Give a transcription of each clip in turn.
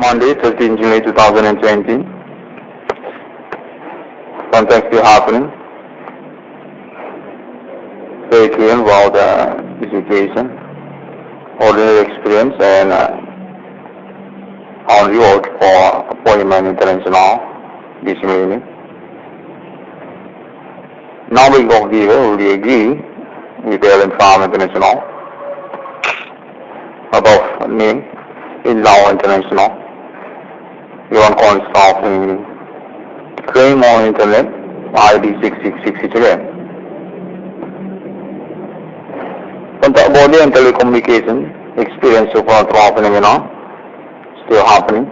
Monday, 13 July 2020. Something still happening. Stay tuned about the situation, ordinary experience, and on road for appointment international this evening. Now we go here, we agree with Irwan Cornel International about name in law international. Irwan Cornel staff in claim on internet ID 6663. Contact body and telecommunication experience so far phenomena still happening,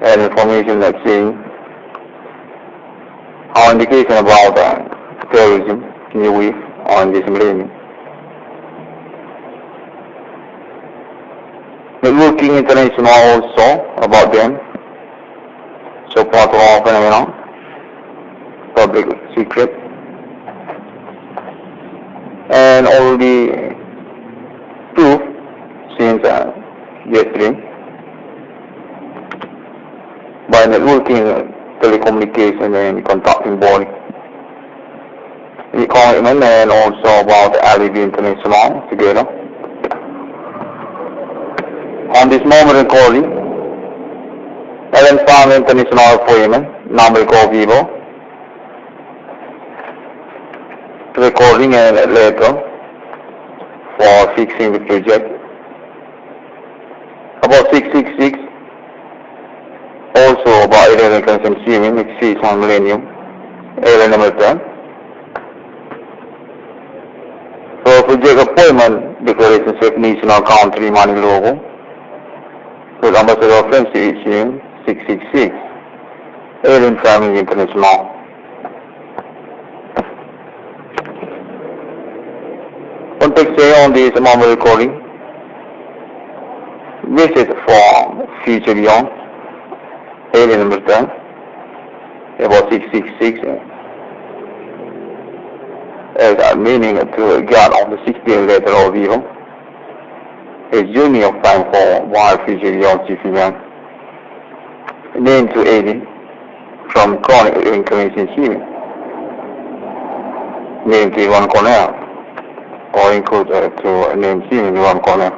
and information that's saying our indication about terrorism new wave on this millennium. Networking international also about them. So part of our phenomenon, public secret, and already proof since yesterday by networking, telecommunication, and contacting body. The commitment and also about Icdm International together. On this moment recording, Irwan Cornel International appointment, number go vivo, recording and letter for fixing the project. About 666, also about Irwan consuming, exceeds 1 millennium, Irwan number 10. So project appointment, declaration definition of country money logo, with ambassador reference issue 666, Irwan Family International. Contact say on this moment recording, visit for future beyond, Irwan number 10, about 666, as a meaning to get on the 16th letter of evil. A journey of time for wild future beyond civilian. Name to alien from chronic reincarnation healing. Name to Irwan Cornel, or include to name healing Irwan Cornel.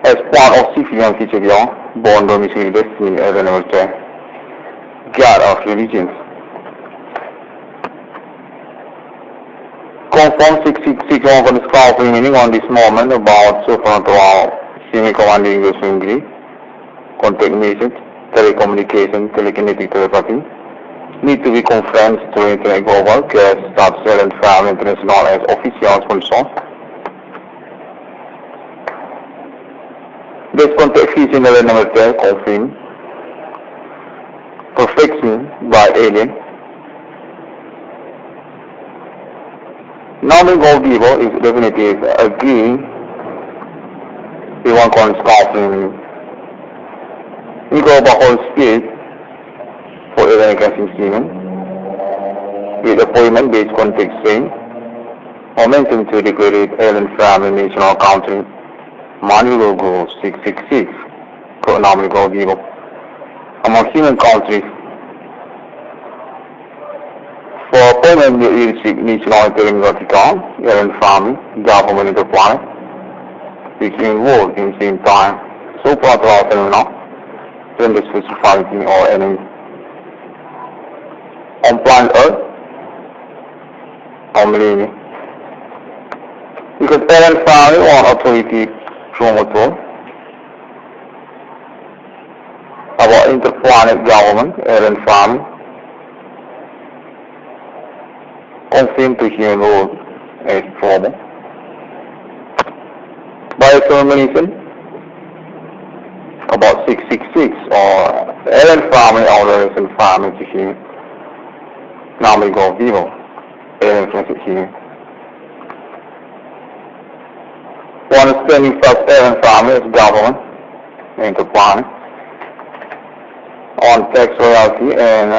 As part of civilian future beyond, born domicile destiny as an altar, God of religions. Confirm 666 on the scout meaning on this moment about so far to our senior commanding English English, contact message, telecommunication, telekinetic telepathy, need to be conferenced to Internet Global, guest, staff, cell and family international as official sponsor. This contact fishing number 10, confirm, perfection by alien. Now we go vivo is definitive agreeing Irwan Cornel staff we go about whole spirit for Irwan consuming with appointment based context saying momentum to declare Irwan Family National Country money logo 666 now we go vivo among human countries. For appointment with leadership national interim vertical, Irwan Family, government of the planet, which involved in the same time, so far to our phenomenon, in the society or enemy. On planet Earth, or millennium. Because Irwan Family or authority promoter about interplanet government, Irwan Family, confirmed to human role as problem. By determination, about 666 or Irwan Family or Irwan Family to human. Now we go vivo, Irwan to human. One spending first Irwan Family as government into planet on tax royalty and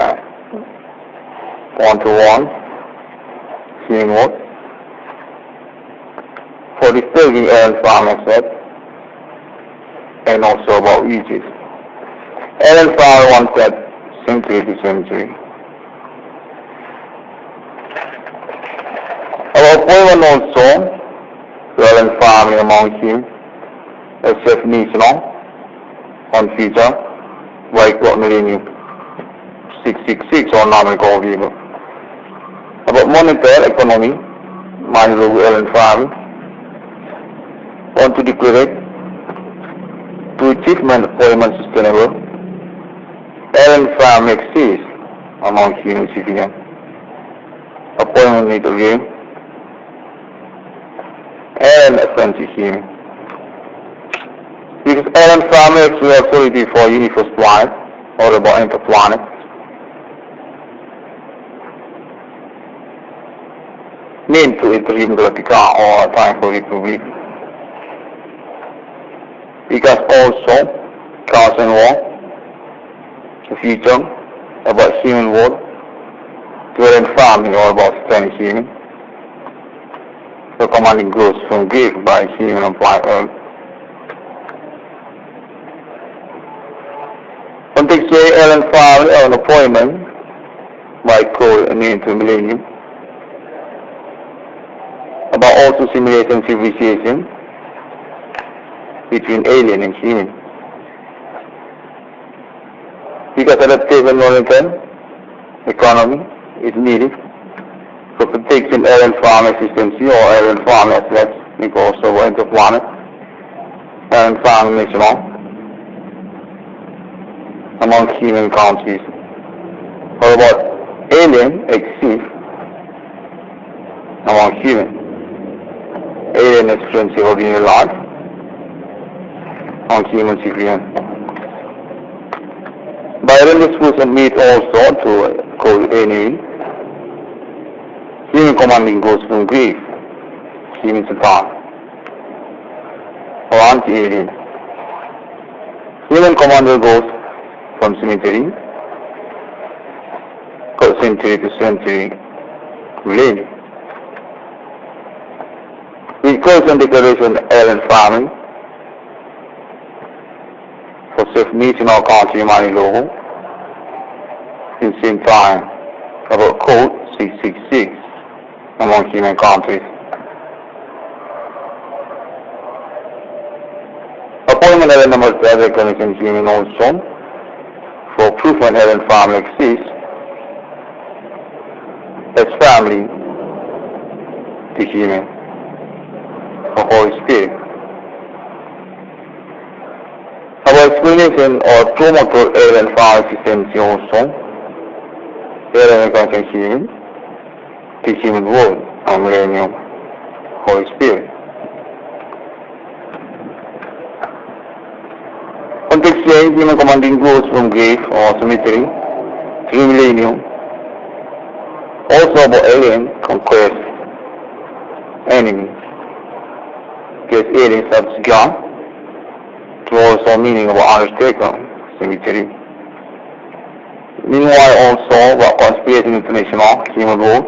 1-to-1 work for disturbing Irwan Family asset and also about wages. Allen Farmer wanted century to century. Our appointment also to Allen Farmer among him, except national, on future, by clock millennium 666 or nominal vehicle. About monetary economy, mind logo Allen Farmer, want to declare to achievement employment sustainable. Allen Farmer exists among human civilians. Appointment need again. Allen offensive human. Because Allen Farmer is authority for universe planet or about interplanet. Named to Icdm Galactica or Time for Republic. Because also Chaos and War, the future about human world, to Allen Farmer or about Spanish human. The commanding growth from grief by human applied earth. Contextually, Allen Farmer an appointment by code and into millennium about also simulation civilization between alien and human. Because adaptation monetary economy is needed for protection Allen Farmer existency or Allen Farmer assets because of interplanet, Allen Farmer national among human countries. Or about alien exist among human. Alien experience of being alive on human civilians. Byron discussion meet also to call enemy. Human commanding goes from grief, human Satan, or anti-alien. Human commander goes from cemetery, century to century, millennium. With Curse and Declaration Allen Farmer, for self-national country money logo, in same time, about code 666 among human countries. Appointment Allen number 12 recognition human also, for proof when Allen Farmer exists, as family to human, for Holy Spirit. Our explanation or promoter Allen Farmer existence also, Allen recognition human, to human world and millennium, Holy Spirit. Contextually, human commanding growth from grave or cemetery through millennium. Also about alien conquest enemy. Because aliens have gone to also meaning about Undertaker cemetery. Meanwhile also about conspiracy international human world.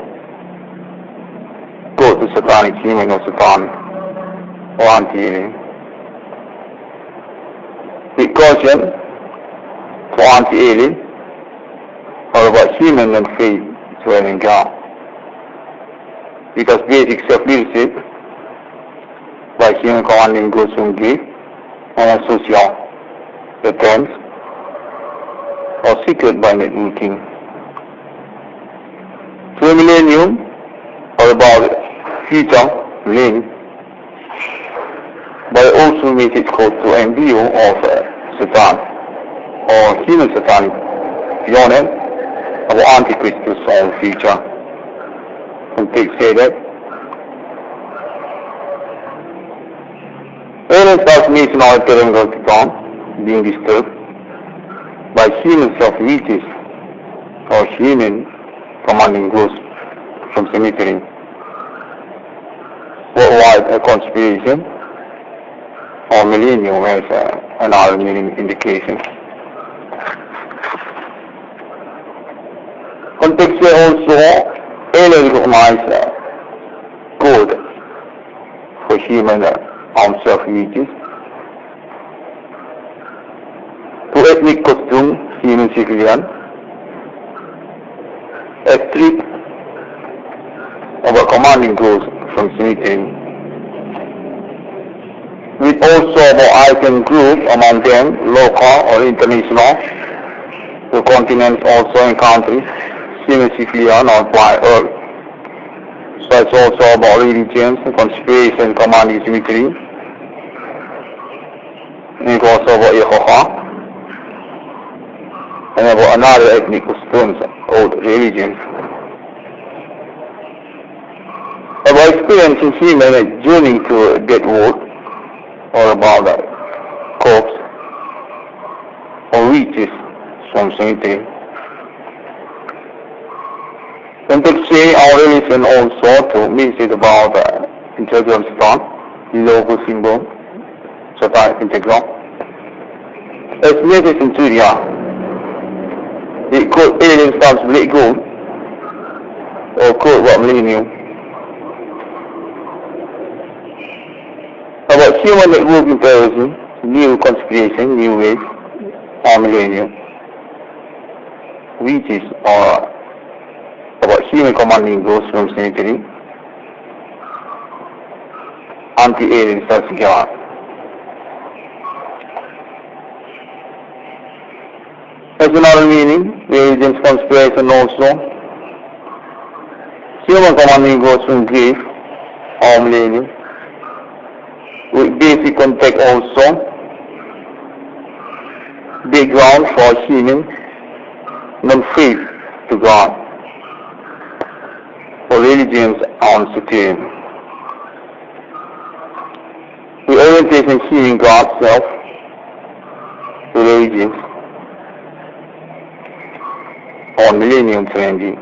Go to satanic human or Satan or anti-alien. With caution for anti-alien or about human and faith dwelling God. Because basic self-leadership by human commanding goes from grief and social attempts or secret by networking. Through millennium or about future link by also message code to embryo of Satan or human satanic beyond of Antichrist to solve future. And take say that alien transmission or Icdm being disturbed by human self-wishes or human commanding growth from cemetery. Worldwide a conspiration or millennium as another meaning indication. Contextually also, alien recognize good for human own self-wishes ethnic costume, human civilian, a street of a commanding ghost from cemetery, with also about icon group among them, local or international, the continents also in countries, human civilian or by earth. So it's also about religions, conspiration, commanding cemetery, and it's also about Yehovah, and about another ethnic customs or religions. About experiencing human journey to a dead world, or about the corpse, or reaches from cemetery. Context say our religion also to message about the integral stone, logo symbol, satanic integral. As message in Syria, it could alien stars black gold, or could what millennium. About human networking terrorism, new conspiration, new ways, or millennium. Witches or about human commanding ghosts from cemetery, anti-alien certificate. As another meaning, religious conspiration also, human commanding ghosts from grave or millennium, with basic context also, background for human non-faith to God, for religions on Satan. The orientation healing God's self to religions on millennium trending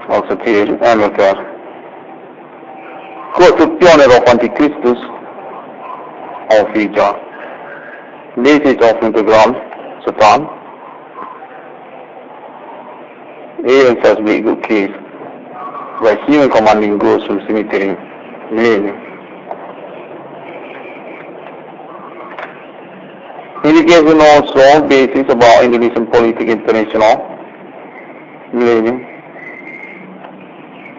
of Satan and Luther. Quote to pioneer of Antichristus of future. Message of Instagram, Satan. Even such big good case. By human commanding ghosts from cemetery, millennium. Indication also basis about Indonesian politics international, millennium.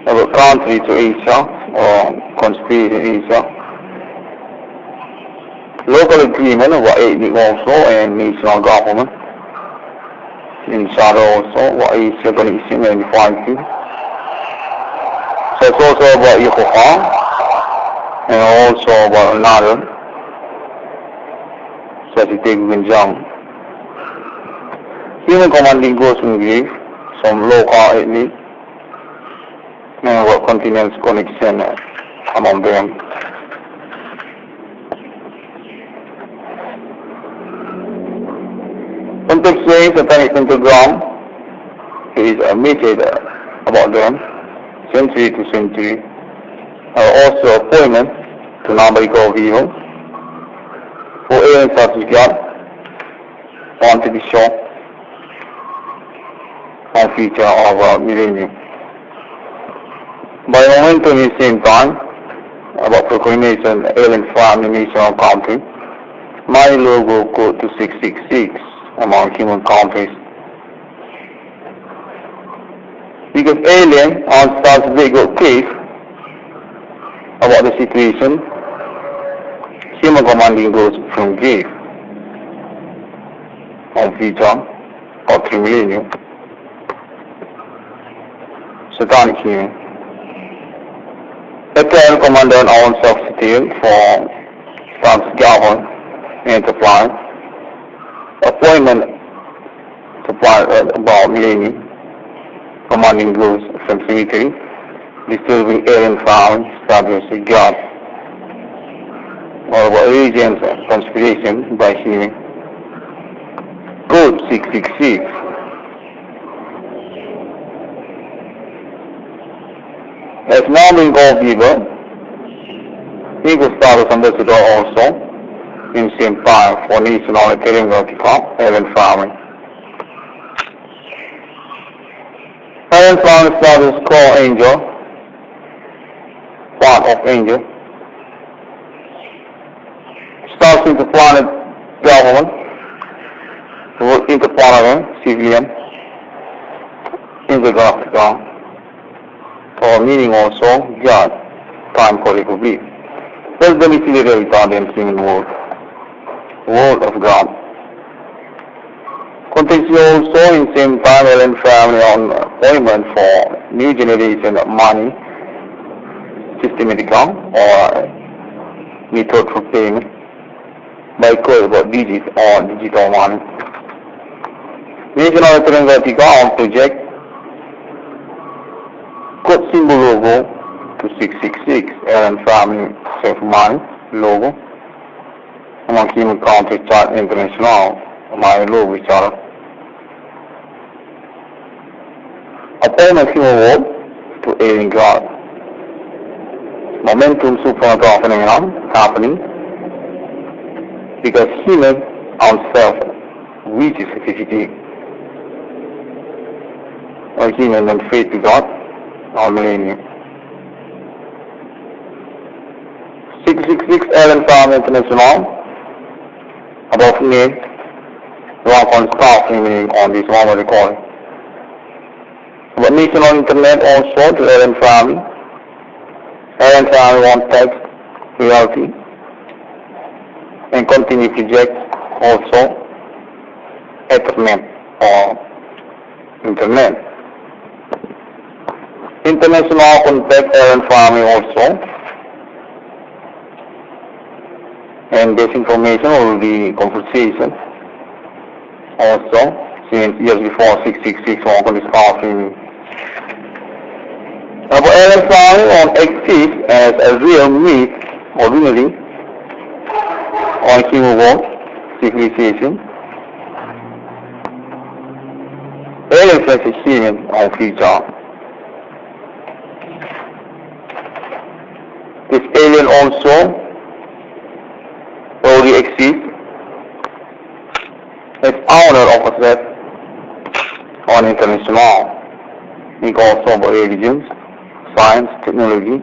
About country to Asia or conspiracy in Asia. Local agreement about ethnic also and national government. In shadow also what is organization and fighting. So it's also about Yehovah and also about another such as Icdm. Human commanding ghosts from grave, some local ethnic and what continents connection among them. Context says satanic pentagram is a message about them, century to century, also appointment to numeric of evil, for alien certificate, want to be shown, and feature of millennium. By momentum in the same time, about proclamation alien family national country, my logo code to 666 among human countries. Because alien starts big case about the situation, human commanding goes from grave on future or 3 millennium. Satanic human. Eternal commandant on self-settled for trans-government enterprise. Appointment to plan about millennium. Commanding goes from cemetery. Disturbing alien found, establishing God. Or about religions and conspiration by human. Code 666. As now-being goalkeeper, he could start as ambassador also in same time for national Italian vertical alien farming. Alien farming started as core angel, part of angel, starts with the planet government, interplanetary, civilian, intergalactic, or meaning also God, time for republic. That's the literary Italian human world of God. Context also in same time and family on appointment for new generation of money, systematic or method for payment by code about digits or digital money. National Vertical on project code symbol logo to 666 and family safe money logo among human country chart international my logo chart. Appointment human world to alien God. Momentum supernatural phenomenon happening because human ourself reaches safety or human and faith to God or millennium. 666 Allen Farm International above name work on staff meaning on this one recording. But national internet also to Allen Family. Allen Family want text reality and continue project also Ethernet or internet. International contact Allen Family also, and this information will be conversation also since years before 666 on this conference. But Allen Family exists as a real myth originally on human world civilization. Alien as a human on future. This alien also already exists as owner of a set on international. We also about religions, science, technology,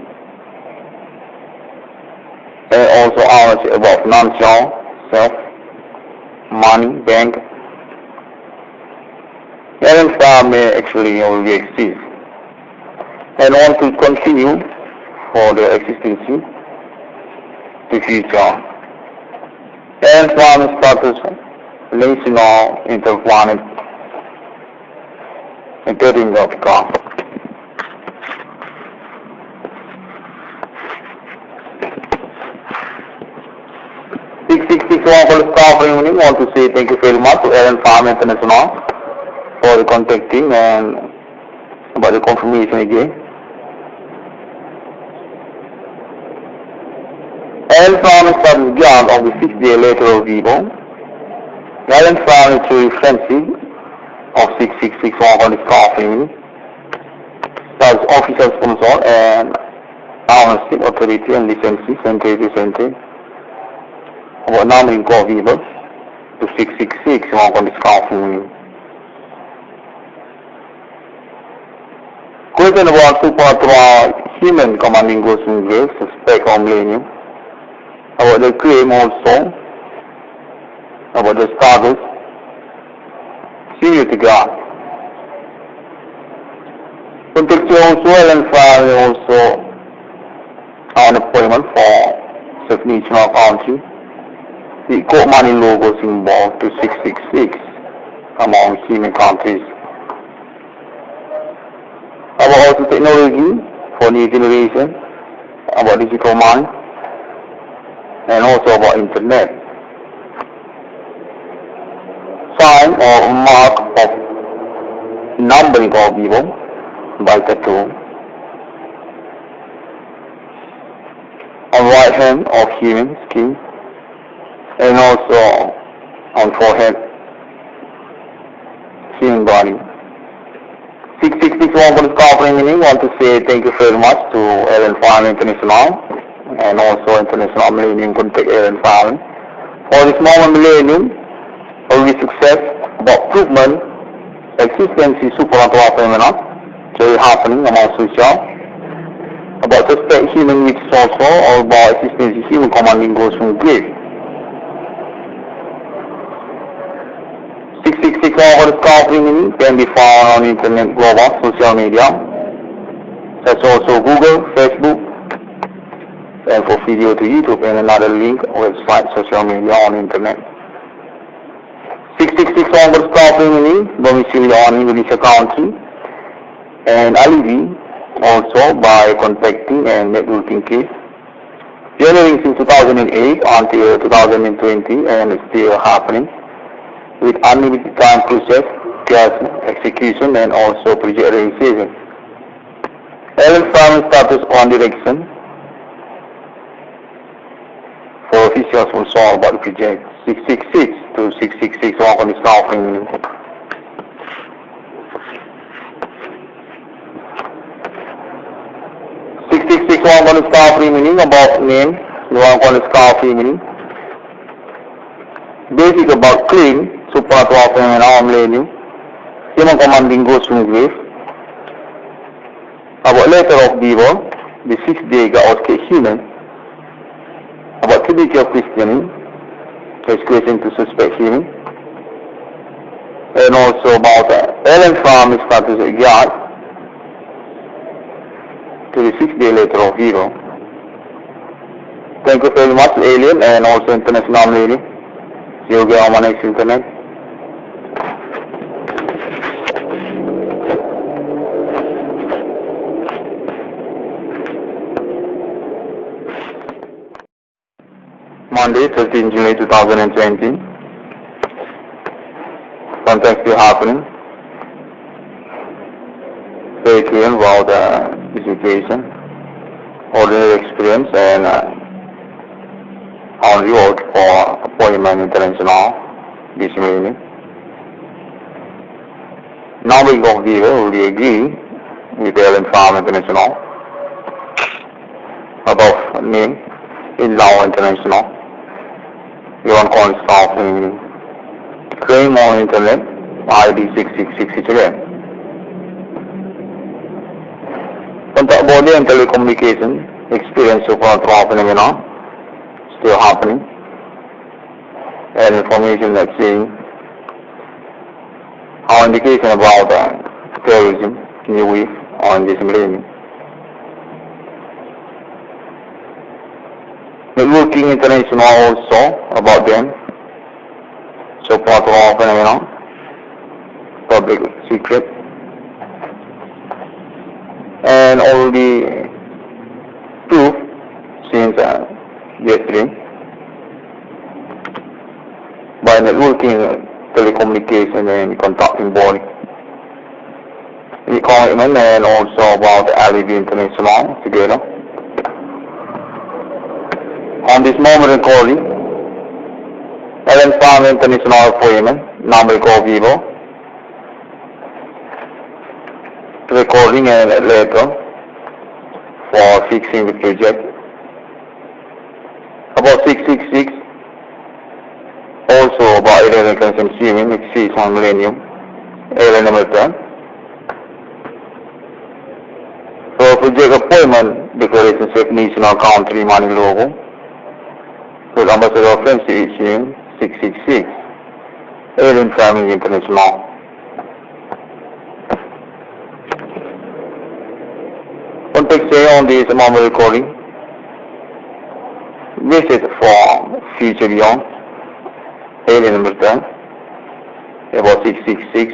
and also ownership about non-self, self, money, bank. Alien Family actually already exists and want to continue for their existence to future. Alien Family status national interplanet intergalactic. 661 for the staff reunion. Want to say thank you very much to Allen Farm International for the contacting and about the confirmation again. Allen Farm started beyond on the 6th day later of Vivo. Allen Farm is truly friendship of 6661 for the staff reunion. That's official sponsor and ownership, authority and licensing center. About numbering core Vivo to 666 on the staff reunion. Question about supernatural human commanding ghosts in graves, suspect or millennium. About the claim also, about the status, senior to God. Contextual also, and family also an appointment for self-national country. The court money logo symbol to 666 among human countries. About also technology for new generation, about digital money, and also about internet. Sign or mark of numbering of people by tattoo. On right hand of human skin, and also on forehead, human body. 661 for the covering meaning. Want to say thank you very much to Allen Farm International and also International Millennium Contact Allen Farm for this moment millennium early success about improvement existence supernatural phenomena so happening among social about suspect human which is also or about existence human commanding goes from grave. 666 Coffee Mini can be found on internet, global, social media. That's also Google, Facebook, and for video to YouTube and another link, website, social media on internet. 666 Coffee Mini, domicile on Indonesia country, and Alibi also by contacting and networking case. Pioneering since 2008 until 2020 and it's still happening with unlimited time process, gas execution and also project realization. Allen Farm status on direction for officials will solve about the project 666 to 666 work on the staffing. 666 work on the staffing meaning about name, work on the staffing meaning. Basic about clean, super to open and arm lane. Human commanding goes from grave. About letter of devil, the 6th day God human. About typical Christian, exclusion to suspect human. And also about Allen Farm status of God to the 6th day letter of evil. Thank you very much, Alien, and also International Lady. See you again on my next internet. Monday, 13 July 2020. Something still happening. Stay tuned about the situation, ordinary experience, and on reward for appointment international this evening. Now we go here, we agree with Allen Farm International about name in Law International. Irwan Cornel staff in claim on internet ID 666 Contact body and telecommunication experience so far phenomena still happening, and information that's saying our indication about terrorism new wave on this millennium. Networking international also about them, so part of our phenomena, public secret, and all the proof since yesterday by networking, telecommunication and contacting body. The commitment and also about the Alibi International together. On this moment recording, Allen Farm International appointment, number call Vivo, recording and letter for fixing the project. About 666, also about 11 consuming, exceeds 1 millennium, area number 10. For project appointment, declaration of national country money logo, with ambassador of French issue 666, Allen Family International. Contact say on this moment recording. Visit for future beyond alien number 10 about 666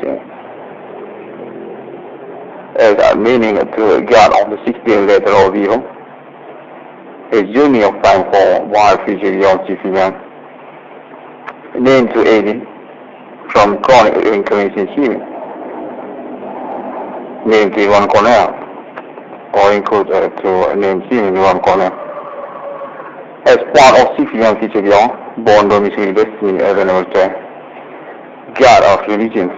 as a meaning to God on the 16th letter of evil. A journey of time for wild future beyond civilian. Name to alien from chronic reincarnation healing. Name to Irwan Cornel or include to name healing Irwan Cornel. As part of civilian future beyond, born domicile destiny as an altar, God of religions.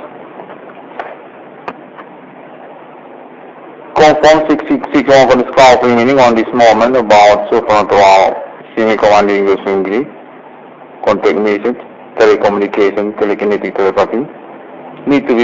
Confirm 666 on the scouting meaning on this moment about so far to our semi-commanding English English, contact message, telecommunication, telekinetic telepathy, need to be